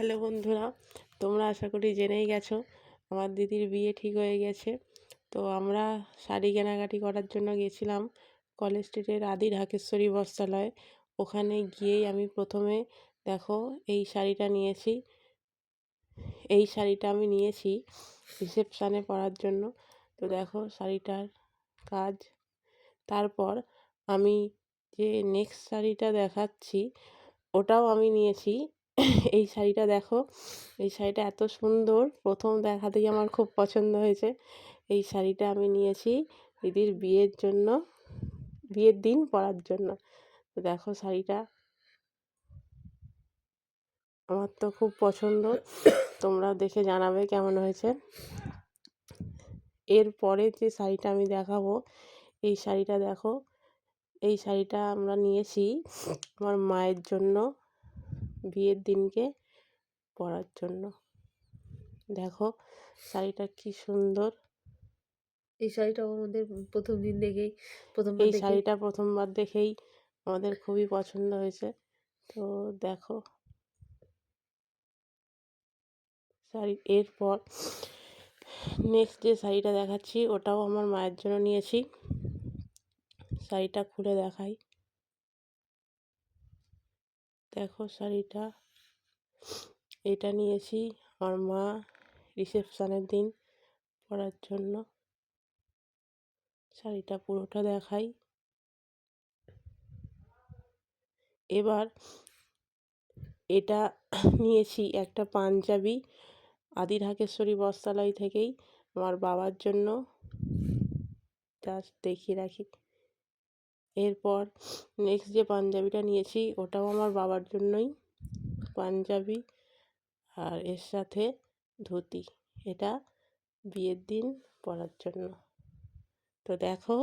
Hello বন্ধুরা, তোমরা আশা করি জেনেই গেছো আমার দিদির বিয়ে ঠিক হয়ে গেছে। তো আমরা শাড়ি কেনাকাটি করার জন্য গেছিলাম কলেজ স্ট্রিটের আদি ঢাকেশ্বরী বস্ত্রালয়। ওখানে গিয়েই আমি প্রথমে দেখো এই শাড়িটা নিয়েছি। এই শাড়িটা আমি নিয়েছি রিসেপশানে পরার জন্য। তো দেখো শাড়িটার কাজ। তারপর আমি যে নেক্সট শাড়িটা দেখাচ্ছি ওটাও আমি নিয়েছি। এই শাড়িটা দেখো, এই শাড়িটা এত সুন্দর, প্রথম দেখাতেই আমার খুব পছন্দ হয়েছে। এই শাড়িটা আমি নিয়েছি দিদির বিয়ের জন্য, বিয়ের দিন পরার জন্য। তো দেখো শাড়িটা আমার তো খুব পছন্দ, তোমরা দেখে জানাবে কেমন হয়েছে। এরপরে যে শাড়িটা আমি দেখাবো, এই শাড়িটা দেখো, এই শাড়িটা আমরা নিয়েছি আমার মায়ের জন্য বিয়ের দিনকে পরার জন্য। দেখো শাড়িটা কি সুন্দর। এই শাড়িটাও আমাদের প্রথমবার এই দেখেই শাড়িটা প্রথমবার দেখেই আমাদের খুবই পছন্দ হয়েছে। তো দেখো এরপর নেক্সট যে শাড়িটা দেখাচ্ছি ওটাও আমার মায়ের জন্য নিয়েছি। শাড়িটা খুলে দেখাই। দেখো শাড়িটা, এটা নিয়েছি আমার মা রিসেপশনের দিন পরার জন্য। শাড়িটা পুরোটা দেখাই। এবার এটা নিয়েছি একটা পাঞ্জাবি আদি ঢাকেশ্বরী বস্ত্রালয় থেকেই আমার বাবার জন্য, জাস্ট দেখিয়ে রাখি। এরপর নেক্সট যে পাঞ্জাবিটা নিয়েছি ওটাও আমার বাবার জন্যই পাঞ্জাবি, আর এর সাথে ধুতি। এটা বিয়ের দিন পরার জন্য। তো দেখো